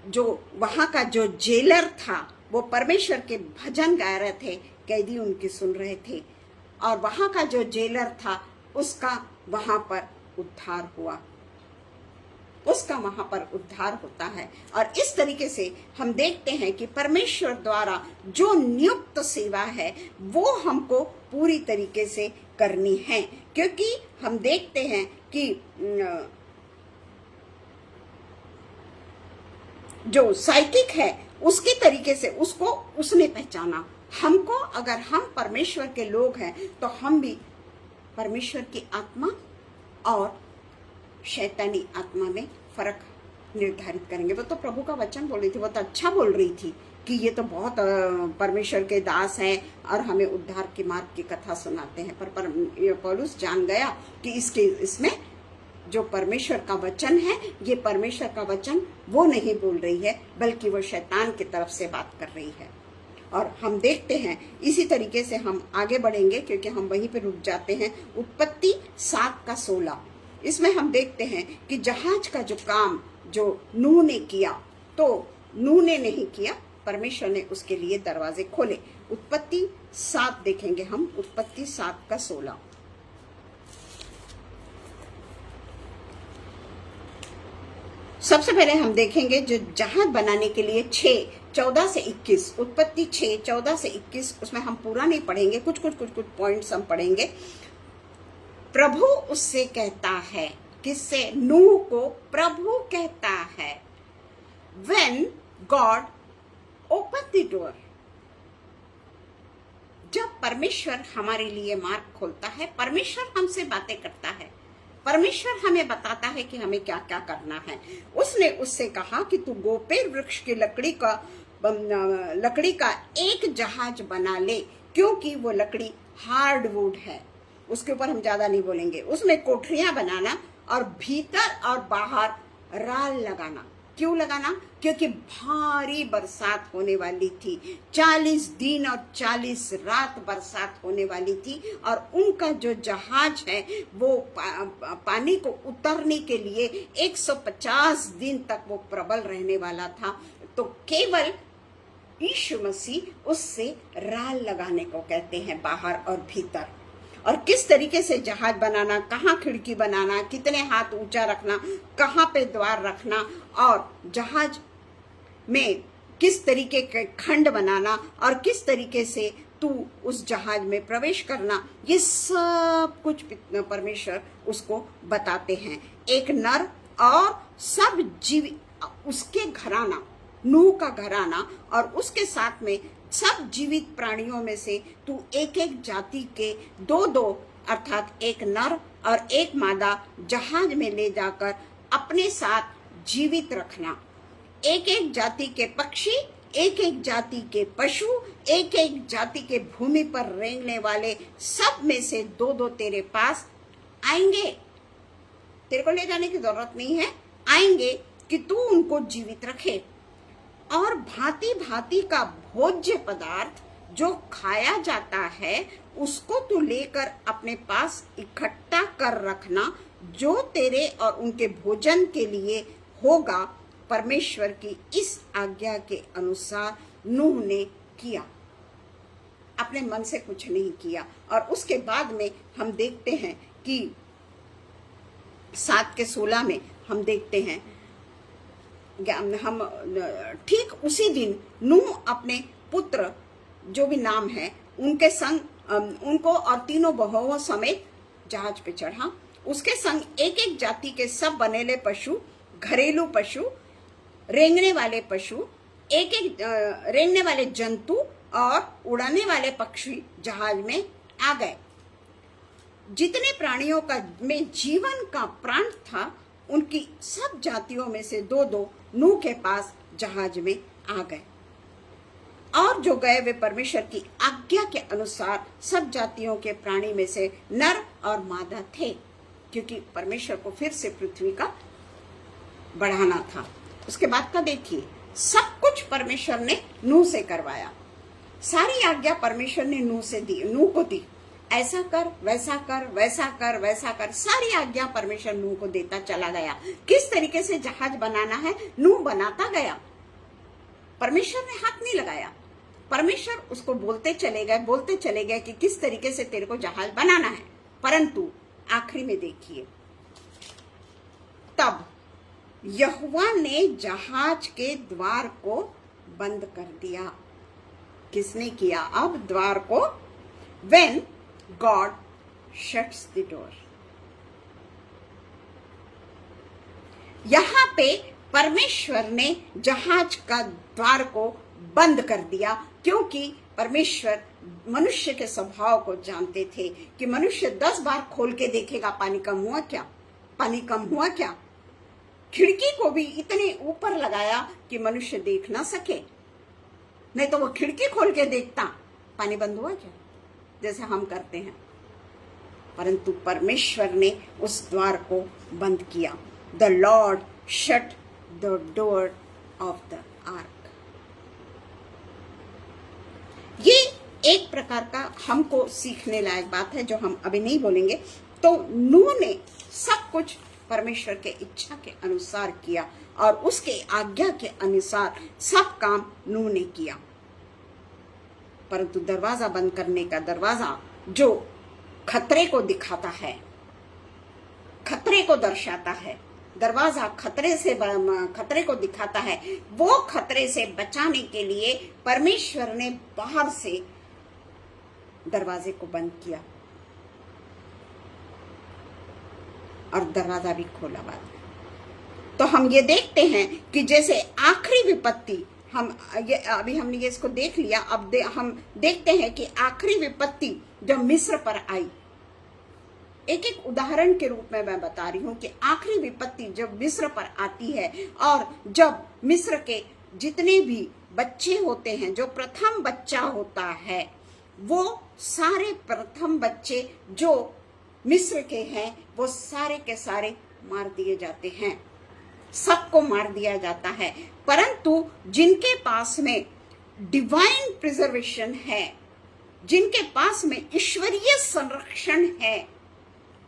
जो वहां का जो जेलर था वो परमेश्वर के भजन गा रहे थे, कैदी उनकी सुन रहे थे, और वहां का जो जेलर था उसका वहां पर उद्धार हुआ, उसका वहां पर उद्धार होता है। और इस तरीके से हम देखते हैं कि परमेश्वर द्वारा जो नियुक्त सेवा है वो हमको पूरी तरीके से करनी है, क्योंकि हम देखते हैं कि जो साइकिक है उसके तरीके से उसको उसने पहचाना। हमको, अगर हम परमेश्वर के लोग हैं तो हम भी परमेश्वर की आत्मा और शैतानी आत्मा में फर्क निर्धारित करेंगे। वो तो प्रभु का वचन बोल रही थी, वो तो अच्छा बोल रही थी कि ये तो बहुत परमेश्वर के दास हैं और हमें उद्धार के मार्ग की कथा सुनाते हैं। पर पौलुस जान गया कि इसमें जो परमेश्वर का वचन है, ये परमेश्वर का वचन वो नहीं बोल रही है, बल्कि वो शैतान की तरफ से बात कर रही है। और हम देखते हैं इसी तरीके से हम आगे बढ़ेंगे, क्योंकि हम वहीं पे रुक जाते हैं। उत्पत्ति 7:16 इसमें हम देखते हैं कि जहाज का जो काम जो नूह ने किया, तो नूह ने नहीं किया, परमेश्वर ने उसके लिए दरवाजे खोले। उत्पत्ति 7 देखेंगे हम, उत्पत्ति 7:16। सबसे पहले हम देखेंगे जो जहाज बनाने के लिए 6:14 से 21, उत्पत्ति 6:14 से 21, उसमें हम पूरा नहीं पढ़ेंगे, कुछ पॉइंट्स हम पढ़ेंगे। प्रभु उससे कहता है, किससे? नूह को प्रभु कहता है, When God opened the door, जब परमेश्वर हमारे लिए मार्ग खोलता है, परमेश्वर हमसे बातें करता है, परमेश्वर हमें बताता है कि हमें क्या क्या करना है। उसने उससे कहा कि तू गोपेर वृक्ष की लकड़ी का एक जहाज बना ले, क्योंकि वो लकड़ी हार्डवुड है। उसके ऊपर हम ज्यादा नहीं बोलेंगे। उसमें कोठरियां बनाना और भीतर और बाहर राल लगाना। क्यों लगाना? क्योंकि भारी बरसात होने वाली थी, 40 दिन और 40 रात बरसात होने वाली थी, और उनका जो जहाज है वो पानी को उतरने के लिए 150 दिन तक वो प्रबल रहने वाला था। तो केवल यीशु मसीह उससे राल लगाने को कहते हैं, बाहर और भीतर। और किस तरीके से जहाज बनाना, कहाँ खिड़की बनाना, कितने हाथ ऊंचा रखना, कहाँ पे द्वार रखना, और जहाज में किस तरीके के खंड बनाना, और किस तरीके से तू उस जहाज में प्रवेश करना, ये सब कुछ परमेश्वर उसको बताते हैं। एक नर और सब जीव, उसके घराना, नूह का घराना और उसके साथ में सब जीवित प्राणियों में से तू एक एक जाति के 2-2 अर्थात एक नर और एक मादा जहाज में ले जाकर अपने साथ जीवित रखना। एक एक जाति के पक्षी, एक एक जाति के पशु, एक एक जाति के भूमि पर रेंगने वाले, सब में से 2-2 तेरे पास आएंगे। तेरे को ले जाने की जरूरत नहीं है, आएंगे कि तू उनको जीवित रखे। और भांति भांति का भोज्य पदार्थ जो खाया जाता है, उसको तू लेकर अपने पास इकट्ठा कर रखना, जो तेरे और उनके भोजन के लिए होगा। परमेश्वर की इस आज्ञा के अनुसार नूह ने किया, अपने मन से कुछ नहीं किया। और उसके बाद में हम देखते हैं कि 7:16 में हम देखते हैं, हम ठीक उसी दिन नूह अपने पुत्र जो भी नाम है उनके संग उनको और 3 बहुओं समेत जहाज पे चढ़ा। उसके संग एक एक जाति के सब बनेले पशु, घरेलू पशु, रेंगने वाले पशु, एक एक रेंगने वाले जंतु और उड़ाने वाले पक्षी जहाज में आ गए। जितने प्राणियों का में जीवन का प्राण था, उनकी सब जातियों में से 2-2 नूह के पास जहाज में आ गए। और जो गए वे परमेश्वर की आज्ञा के अनुसार सब जातियों के प्राणी में से नर और मादा थे, क्योंकि परमेश्वर को फिर से पृथ्वी का बढ़ाना था। उसके बाद का देखिए, सब कुछ परमेश्वर ने नूह से करवाया। सारी आज्ञा परमेश्वर ने नूह से दी, नूह को दी। ऐसा कर, वैसा कर, वैसा कर, वैसा कर, सारी आज्ञा परमेश्वर नूह को देता चला गया। किस तरीके से जहाज बनाना है, नूह बनाता गया। परमेश्वर ने हाथ नहीं लगाया, परमेश्वर उसको बोलते चले गए कि किस तरीके से तेरे को जहाज बनाना है। परंतु आखिरी में देखिए, तब यहोवा ने जहाज के द्वार को बंद कर दिया। किसने किया? अब द्वार को, when God shuts the door। यहां पे परमेश्वर ने जहाज का द्वार को बंद कर दिया, क्योंकि परमेश्वर मनुष्य के स्वभाव को जानते थे कि मनुष्य 10 बार खोल के देखेगा पानी कम हुआ क्या, पानी कम हुआ क्या? खिड़की को भी इतने ऊपर लगाया कि मनुष्य देख ना सके, नहीं तो वो खिड़की खोल के देखता, पानी बंद हुआ क्या, जैसे हम करते हैं। परंतु परमेश्वर ने उस द्वार को बंद किया। The Lord shut the door of the arc. ये एक प्रकार का हमको सीखने लायक बात है जो हम अभी नहीं बोलेंगे। तो नूह ने सब कुछ परमेश्वर के इच्छा के अनुसार किया और उसके आज्ञा के अनुसार सब काम नूह ने किया। परंतु दरवाजा बंद करने का दरवाजा जो खतरे को दिखाता है, खतरे को दर्शाता है, दरवाजा खतरे को दिखाता है, वो खतरे से बचाने के लिए परमेश्वर ने बाहर से दरवाजे को बंद किया और दरवाजा भी खोला बाद। तो हम ये देखते हैं कि जैसे आखिरी विपत्ति अभी हमने ये इसको देख लिया। अब हम देखते हैं कि आखिरी विपत्ति जब मिस्र पर आई, एक एक उदाहरण के रूप में मैं बता रही हूं कि आखिरी विपत्ति जब मिस्र पर आती है और जब मिस्र के जितने भी बच्चे होते हैं, जो प्रथम बच्चा होता है, वो सारे प्रथम बच्चे जो मिस्र के हैं वो सारे के सारे मार दिए जाते हैं, सबको मार दिया जाता है। परंतु जिनके पास में डिवाइन प्रिजर्वेशन है, जिनके पास में ईश्वरीय संरक्षण है,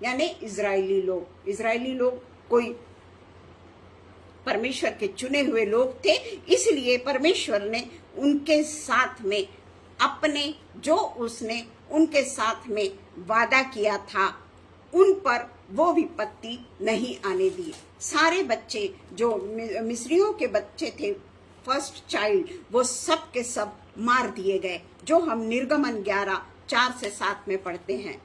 यानी इजरायली लोग कोई परमेश्वर के चुने हुए लोग थे, इसलिए परमेश्वर ने उनके साथ में अपने जो उसने उनके साथ में वादा किया था उन पर वो विपत्ति नहीं आने दी। सारे बच्चे जो मिस्रियों के बच्चे थे, फर्स्ट चाइल्ड, वो सब के सब मार दिए गए, जो हम निर्गमन 11:4-7 में पढ़ते हैं।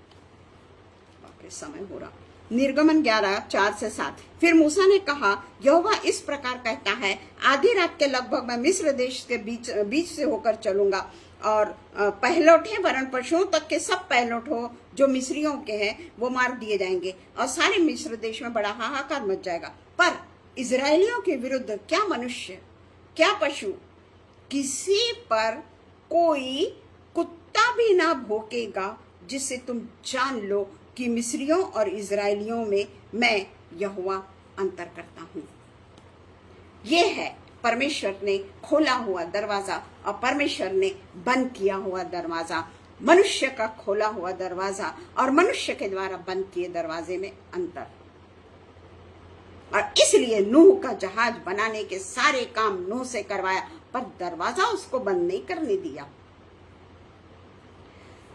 समय हो रहा, निर्गमन 11:4-7। फिर मूसा ने कहा, यहोवा इस प्रकार कहता है, आधी रात के लगभग मैं मिस्र देश के बीच से होकर चलूंगा और पहलौठे वरण पशुओं तक के सब पहलौठों जो मिस्रियों के हैं वो मार दिए जाएंगे और सारे मिस्र देश में बड़ा हाहाकार मच जाएगा। पर इजरायलियों के विरुद्ध क्या मनुष्य, क्या पशु, किसी पर कोई कुत्ता भी ना भौंकेगा, जिससे तुम जान लो कि मिस्रियों और इजरायलियों में मैं यहोवा अंतर करता हूं। ये है परमेश्वर ने खोला हुआ दरवाजा और परमेश्वर ने बंद किया हुआ दरवाजा, मनुष्य का खोला हुआ दरवाजा और मनुष्य के द्वारा बंद किए दरवाजे में अंतर। और इसलिए नूह का जहाज बनाने के सारे काम नूह से करवाया, पर दरवाजा उसको बंद नहीं करने दिया।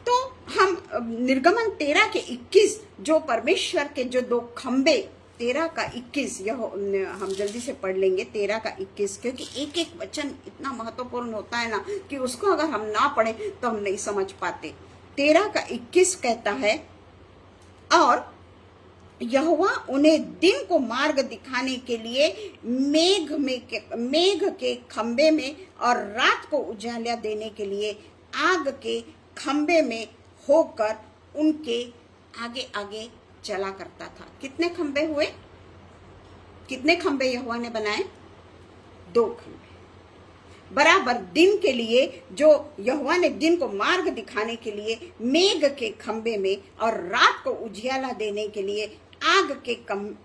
तो हम निर्गमन 13:21 जो परमेश्वर के जो 2 खंबे, 13:21 यह हम जल्दी से पढ़ लेंगे 13:21, क्योंकि एक एक वचन इतना महत्वपूर्ण होता है ना कि उसको अगर हम ना पढ़े तो हम नहीं समझ पाते। 13:21 कहता है, और यहोवा उन्हें दिन को मार्ग दिखाने के लिए मेघ के खंबे में और रात को उजाला देने के लिए आग के खंबे में होकर उनके आगे आगे चला करता था। कितने खंबे हुए? कितने खंबे यहोवा ने बनाए? 2 खंबे। बराबर दिन के लिए जो यहोवा ने दिन को मार्ग दिखाने के लिए मेघ के खंबे में और रात को उजियाला देने के लिए आग के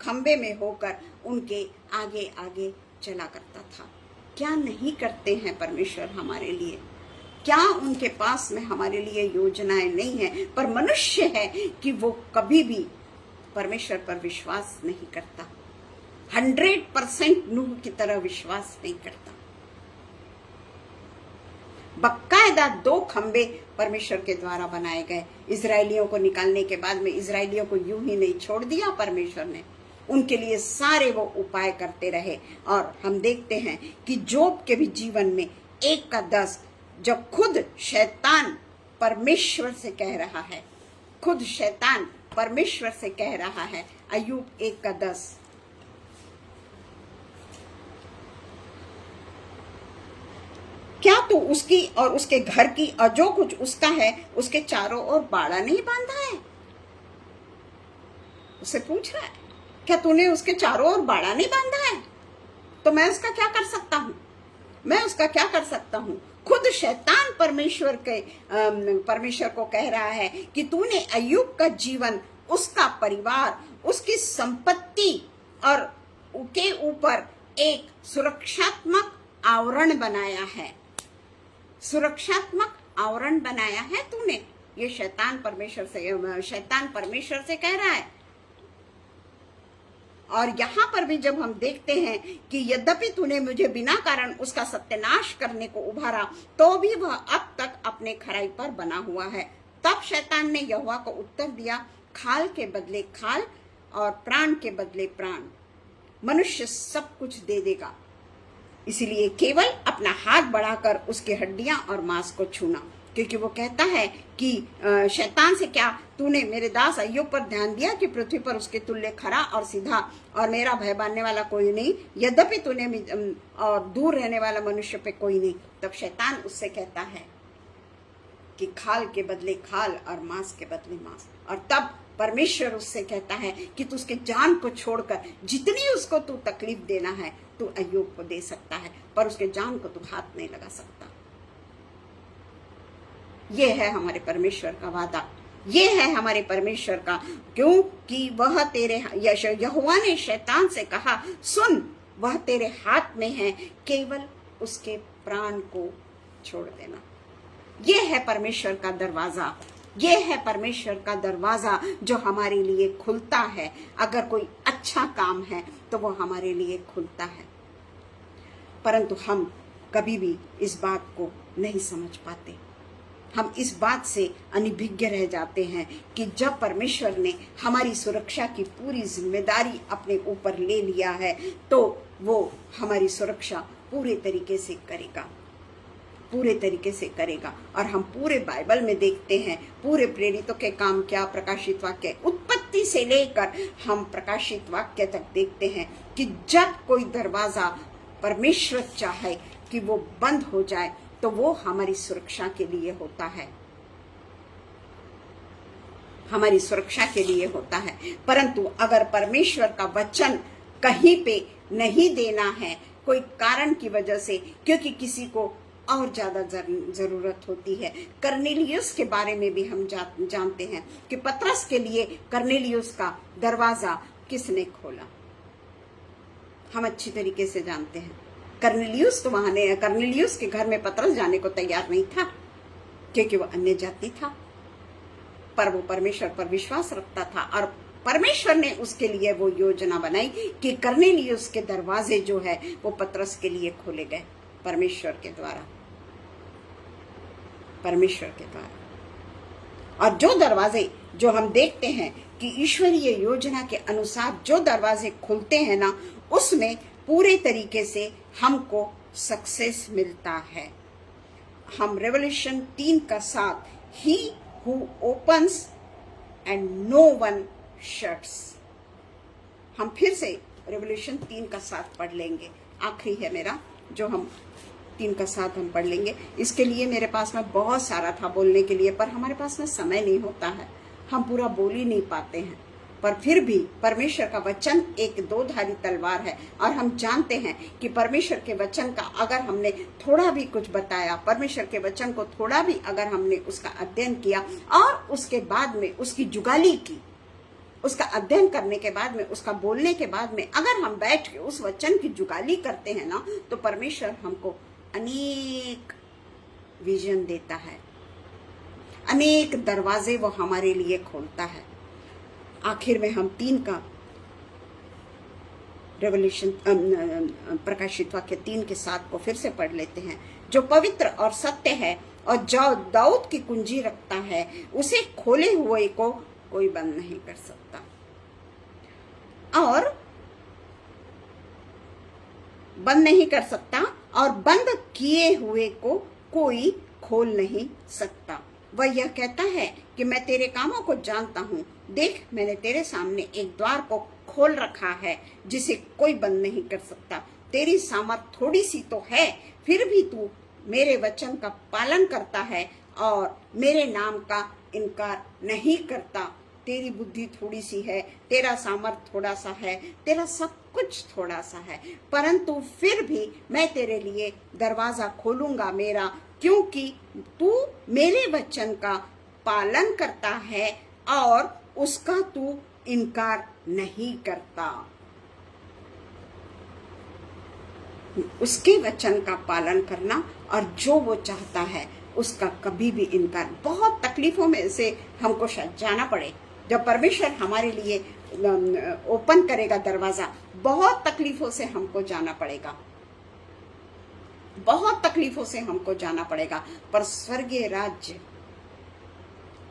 खंबे में होकर उनके आगे आगे चला करता था। क्या नहीं करते हैं परमेश्वर हमारे लिए? क्या उनके पास में हमारे लिए योजनाएं नहीं है? पर मनुष्य है कि वो कभी भी परमेश्वर पर विश्वास नहीं करता, 100% नूह की तरह विश्वास नहीं करता। बकायदा 2 खंबे परमेश्वर के द्वारा बनाए गए। इजरायलियों को निकालने के बाद में इजरायलियों को यूं ही नहीं छोड़ दिया परमेश्वर ने, उनके लिए सारे वो उपाय करते रहे। और हम देखते हैं कि जोब के भी जीवन में 1:10, जब खुद शैतान परमेश्वर से कह रहा है, खुद शैतान परमेश्वर से कह रहा है, अय्यूब 1:10, क्या तू उसकी और उसके घर की और जो कुछ उसका है उसके चारों ओर बाड़ा नहीं बांधा है? उसे पूछ रहा है। क्या तूने उसके चारों ओर बाड़ा नहीं बांधा है? तो मैं उसका क्या कर सकता हूँ? मैं उसका क्या कर सकता हूँ? खुद शैतान परमेश्वर को कह रहा है कि तूने अय्यूब का जीवन, उसका परिवार, उसकी संपत्ति और के ऊपर एक सुरक्षात्मक आवरण बनाया है। सुरक्षात्मक आवरण बनाया है तूने। ये शैतान परमेश्वर से कह रहा है। और यहाँ पर भी जब हम देखते हैं कि यद्यपि तूने मुझे बिना कारण उसका सत्यानाश करने को उभारा, तो भी वह अब तक अपने खराई पर बना हुआ है। तब शैतान ने यहोवा को उत्तर दिया, खाल के बदले खाल और प्राण के बदले प्राण, मनुष्य सब कुछ दे देगा, इसलिए केवल अपना हाथ बढ़ाकर उसकी हड्डियां और मांस को छूना। क्योंकि वो कहता है कि शैतान से, क्या तूने मेरे दास अय्यूब पर ध्यान दिया कि पृथ्वी पर उसके तुल्य खरा और सीधा और मेरा भय बांधने वाला कोई नहीं, यद्यपि तूने और दूर रहने वाला मनुष्य पे कोई नहीं। तब शैतान उससे कहता है कि खाल के बदले खाल और मांस के बदले मांस। और तब परमेश्वर उससे कहता है कि तू उसके जान को छोड़कर जितनी उसको तू तकलीफ देना है तू अय्यूब को दे सकता है, पर उसके जान को तू हाथ नहीं लगा सकता। ये है हमारे परमेश्वर का वादा, ये है हमारे परमेश्वर का, क्योंकि वह तेरे यहोवा ने शैतान से कहा, सुन, वह तेरे हाथ में है, केवल उसके प्राण को छोड़ देना। ये है परमेश्वर का दरवाजा, ये है परमेश्वर का दरवाजा जो हमारे लिए खुलता है। अगर कोई अच्छा काम है तो वो हमारे लिए खुलता है, परंतु हम कभी भी इस बात को नहीं समझ पाते। हम इस बात से अनभिज्ञ रह जाते हैं कि जब परमेश्वर ने हमारी सुरक्षा की पूरी जिम्मेदारी अपने ऊपर ले लिया है तो वो हमारी सुरक्षा पूरे तरीके से करेगा, पूरे तरीके से करेगा। और हम पूरे बाइबल में देखते हैं, पूरे प्रेरितों के काम क्या, प्रकाशित वाक्य, उत्पत्ति से लेकर हम प्रकाशित वाक्य तक देखते हैं कि जब कोई दरवाजा परमेश्वर चाहे कि वो बंद हो जाए तो वो हमारी सुरक्षा के लिए होता है, हमारी सुरक्षा के लिए होता है। परंतु अगर परमेश्वर का वचन कहीं पे नहीं देना है, कोई कारण की वजह से, क्योंकि किसी को और ज्यादा जरूरत होती है। कर्नेलियुस के बारे में भी हम जानते हैं कि पतरस के लिए कर्नेलियुस का दरवाजा किसने खोला, हम अच्छी तरीके से जानते हैं। कर्नेलियुस के घर में पतरस जाने को तैयार नहीं था, क्योंकि वो अन्य जाति था, पर वो परमेश्वर पर विश्वास रखता था। और परमेश्वर ने उसके लिए वो योजना बनाई कि कर्नेलियुस के दरवाजे जो है वो पतरस के लिए खोले गए, परमेश्वर के द्वारा। और जो दरवाजे जो हम देखते हैं कि ईश्वरीय योजना के अनुसार जो दरवाजे खुलते हैं ना, उसमें पूरे तरीके से हमको सक्सेस मिलता है। हम Revelation 3:7, he who opens and no one shuts. हम फिर से रेवल्यूशन 3:7 पढ़ लेंगे, आखिरी है मेरा जो हम 3:7 हम पढ़ लेंगे। इसके लिए मेरे पास में बहुत सारा था बोलने के लिए, पर हमारे पास में समय नहीं होता है, हम पूरा बोल ही नहीं पाते हैं। पर फिर भी परमेश्वर का वचन एक दोधारी तलवार है, और हम जानते हैं कि परमेश्वर के वचन का अगर हमने थोड़ा भी कुछ बताया, परमेश्वर के वचन को थोड़ा भी अगर हमने उसका अध्ययन किया और उसके बाद में उसकी जुगाली की, उसका अध्ययन करने के बाद में, उसका बोलने के बाद में अगर हम बैठ के उस वचन की जुगाली करते हैं ना, तो परमेश्वर हमको अनेक विजन देता है, अनेक दरवाजे वो हमारे लिए खोलता है। आखिर में हम 3 का रेवल्यूशन प्रकाशित वाक्य 3:7 को फिर से पढ़ लेते हैं। जो पवित्र और सत्य है और जो दाऊद की कुंजी रखता है, उसे खोले हुए को कोई बंद नहीं कर सकता, और बंद नहीं कर सकता, और बंद किए हुए को कोई खोल नहीं सकता। वह यह कहता है कि मैं तेरे कामों को जानता हूँ, देख मैंने तेरे सामने एक द्वार को खोल रखा है जिसे कोई बंद नहीं कर सकता। तेरी सामर्थ थोड़ी सी तो है, फिर भी तू मेरे वचन का पालन करता है और मेरे नाम का इनकार नहीं करता। तेरी बुद्धि थोड़ी सी है, तेरा सामर्थ्य थोड़ा सा है, तेरा सब कुछ थोड़ा सा है, परंतु फिर भी मैं तेरे लिए दरवाजा खोलूंगा मेरा, क्योंकि तू मेरे वचन का पालन करता है और उसका तू इनकार नहीं करता। उसके वचन का पालन करना और जो वो चाहता है उसका कभी भी इनकार। बहुत तकलीफों में से हमको शायद जाना पड़े, जब परमेश्वर हमारे लिए ओपन करेगा दरवाजा, बहुत तकलीफों से हमको जाना पड़ेगा, बहुत तकलीफों से हमको जाना पड़ेगा, पर स्वर्गीय राज्य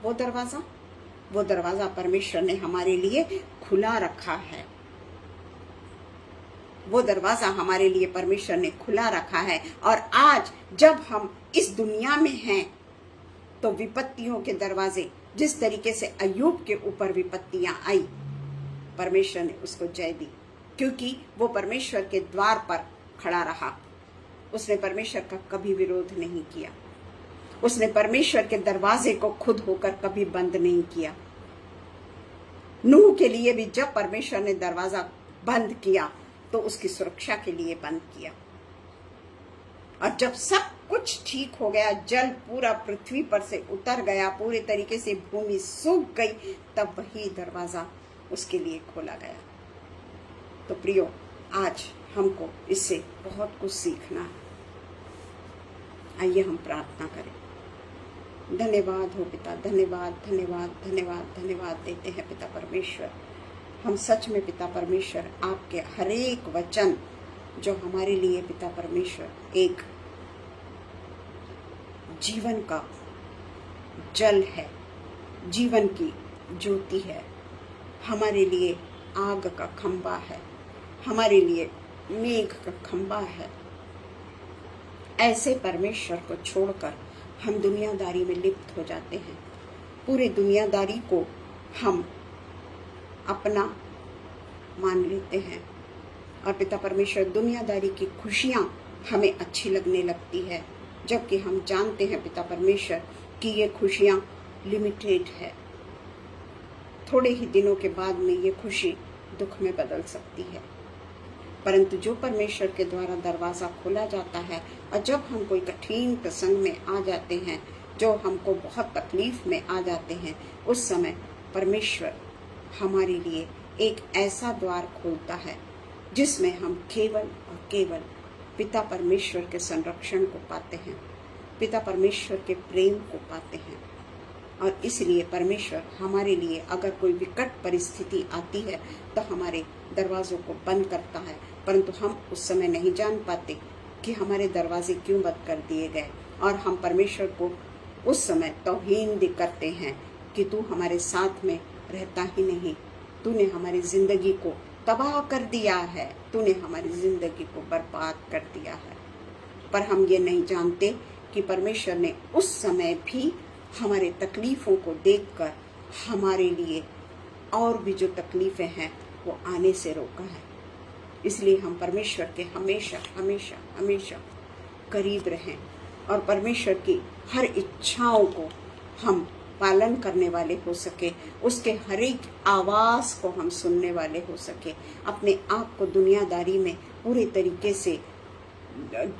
वो दरवाजा परमेश्वर ने हमारे लिए खुला रखा है। वो दरवाजा हमारे लिए परमेश्वर ने खुला रखा है। और आज जब हम इस दुनिया में हैं तो विपत्तियों के दरवाजे, जिस तरीके से अय्यूब के ऊपर विपत्तियां आई, परमेश्वर ने उसको जय दी, क्योंकि वो परमेश्वर के द्वार पर खड़ा रहा। उसने परमेश्वर का कभी विरोध नहीं किया, उसने परमेश्वर के दरवाजे को खुद होकर कभी बंद नहीं किया। नूह के लिए भी जब परमेश्वर ने दरवाजा बंद किया तो उसकी सुरक्षा के लिए बंद किया। और जब सब कुछ ठीक हो गया, जल पूरा पृथ्वी पर से उतर गया, पूरे तरीके से भूमि सूख गई, तब वही दरवाजा उसके लिए खोला गया। तो प्रियो, आज हमको इससे बहुत कुछ सीखना है। आइए हम प्रार्थना करें। धन्यवाद हो पिता, धन्यवाद धन्यवाद धन्यवाद धन्यवाद देते हैं पिता परमेश्वर। हम सच में पिता परमेश्वर आपके हर एक वचन जो हमारे लिए पिता परमेश्वर एक जीवन का जल है, जीवन की ज्योति है, हमारे लिए आग का खंबा है, हमारे लिए मेघ का खंबा है, ऐसे परमेश्वर को छोड़कर हम दुनियादारी में लिप्त हो जाते हैं। पूरे दुनियादारी को हम अपना मान लेते हैं और पिता परमेश्वर दुनियादारी की खुशियां हमें अच्छी लगने लगती है, जबकि हम जानते हैं पिता परमेश्वर कि ये खुशियां लिमिटेड है। थोड़े ही दिनों के बाद में ये खुशी दुख में बदल सकती है। परंतु जो परमेश्वर के द्वारा दरवाजा खोला जाता है और जब हम कोई कठिन प्रसंग में आ जाते हैं, जो हमको बहुत तकलीफ में आ जाते हैं, उस समय परमेश्वर हमारे लिए एक ऐसा द्वार खोलता है जिसमें हम केवल और केवल पिता परमेश्वर के संरक्षण को पाते हैं, पिता परमेश्वर के प्रेम को पाते हैं। और इसलिए परमेश्वर हमारे लिए अगर कोई विकट परिस्थिति आती है तो हमारे दरवाजों को बंद करता है, परंतु हम उस समय नहीं जान पाते कि हमारे दरवाजे क्यों बंद कर दिए गए, और हम परमेश्वर को उस समय तौहीन करते हैं कि तू हमारे साथ में रहता ही नहीं, तूने हमारी जिंदगी को तबाह कर दिया है, तूने हमारी जिंदगी को बर्बाद कर दिया है। पर हम ये नहीं जानते कि परमेश्वर ने उस समय भी हमारे तकलीफों को देखकर हमारे लिए और भी जो तकलीफें हैं वो आने से रोका है। इसलिए हम परमेश्वर के हमेशा हमेशा हमेशा करीब रहें और परमेश्वर की हर इच्छाओं को हम पालन करने वाले हो सके, उसके हर एक आवाज़ को हम सुनने वाले हो सके, अपने आप को दुनियादारी में पूरे तरीके से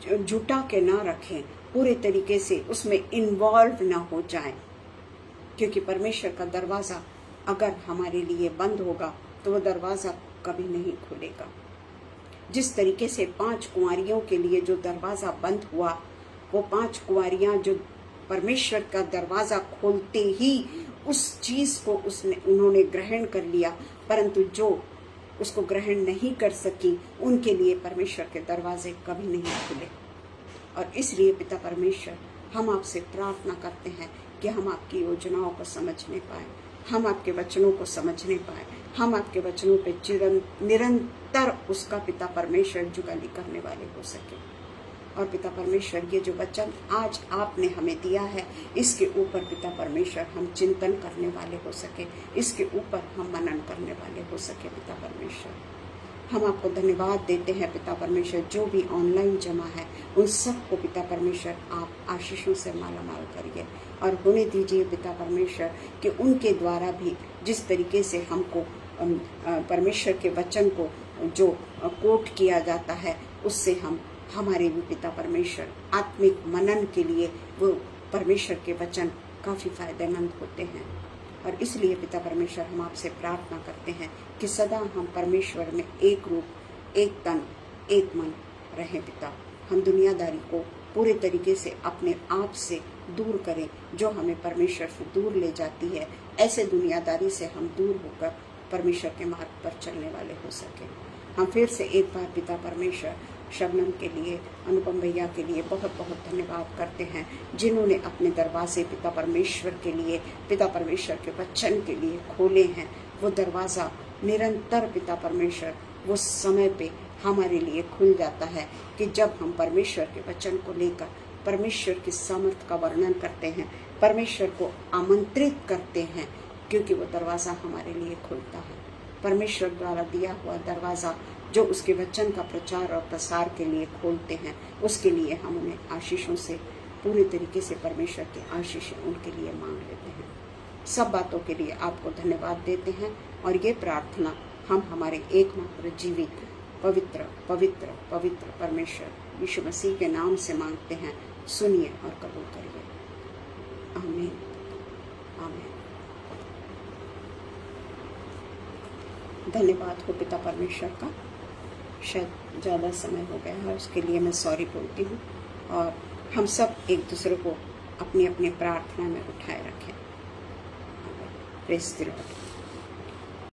जुटा के ना रखें, पूरे तरीके से उसमें इन्वॉल्व ना हो जाएं, क्योंकि परमेश्वर का दरवाज़ा अगर हमारे लिए बंद होगा तो वो दरवाज़ा कभी नहीं खुलेगा। जिस तरीके से 5 कुंवारियों के लिए जो दरवाज़ा बंद हुआ, वो 5 कुंवारियाँ जो परमेश्वर का दरवाज़ा खोलते ही उस चीज़ को उन्होंने ग्रहण कर लिया, परंतु जो उसको ग्रहण नहीं कर सकी उनके लिए परमेश्वर के दरवाजे कभी नहीं खुले। और इसलिए पिता परमेश्वर, हम आपसे प्रार्थना करते हैं कि हम आपकी योजनाओं को समझने पाए, हम आपके वचनों को समझने पाए, हम आपके वचनों पे निरंतर उसका पिता परमेश्वर जुगाली करने वाले हो सके। और पिता परमेश्वर, ये जो वचन आज आपने हमें दिया है, इसके ऊपर पिता परमेश्वर हम चिंतन करने वाले हो सके, इसके ऊपर हम मनन करने वाले हो सके। पिता परमेश्वर, हम आपको धन्यवाद देते हैं पिता परमेश्वर। जो भी ऑनलाइन जमा है उन सबको पिता परमेश्वर आप आशीषों से मालामाल करिए और होने दीजिए पिता परमेश्वर कि उनके द्वारा भी जिस तरीके से हमको परमेश्वर के वचन को जो कोट किया जाता है उससे हमारे भी पिता परमेश्वर आत्मिक मनन के लिए वो परमेश्वर के वचन काफ़ी फायदेमंद होते हैं। और इसलिए पिता परमेश्वर हम आपसे प्रार्थना करते हैं कि सदा हम परमेश्वर में एक रूप, एक तन, एक मन रहें पिता। हम दुनियादारी को पूरे तरीके से अपने आप से दूर करें जो हमें परमेश्वर से दूर ले जाती है। ऐसे दुनियादारी से हम दूर होकर परमेश्वर के मार्ग पर चलने वाले हो सके। हम फिर से एक बार पिता परमेश्वर शबनम के लिए, अनुपम भैया के लिए बहुत बहुत धन्यवाद करते हैं जिन्होंने अपने दरवाजे पिता परमेश्वर के लिए, पिता परमेश्वर के वचन के लिए खोले हैं। वो दरवाज़ा निरंतर पिता परमेश्वर वो समय पे हमारे लिए खुल जाता है कि जब हम परमेश्वर के वचन को लेकर परमेश्वर की सामर्थ का वर्णन करते हैं, परमेश्वर को आमंत्रित करते हैं, क्योंकि वो दरवाज़ा हमारे लिए खुलता है। परमेश्वर द्वारा दिया हुआ दरवाज़ा जो उसके वचन का प्रचार और प्रसार के लिए खोलते हैं, उसके लिए हम उन्हें आशीषों से पूरे तरीके से परमेश्वर की आशीषें उनके लिए मांग लेते हैं। सब बातों के लिए आपको धन्यवाद देते हैं और ये प्रार्थना हम हमारे एकमात्र जीवित पवित्र पवित्र पवित्र परमेश्वर यीशु मसीह के नाम से मांगते हैं। सुनिए और कबूल करिए। आमीन आमीन। धन्यवाद हो पिता परमेश्वर का। शायद ज़्यादा समय हो गया है, उसके लिए मैं सॉरी बोलती हूँ। और हम सब एक दूसरे को अपनी अपनी प्रार्थना में उठाए रखें। Praise the Lord.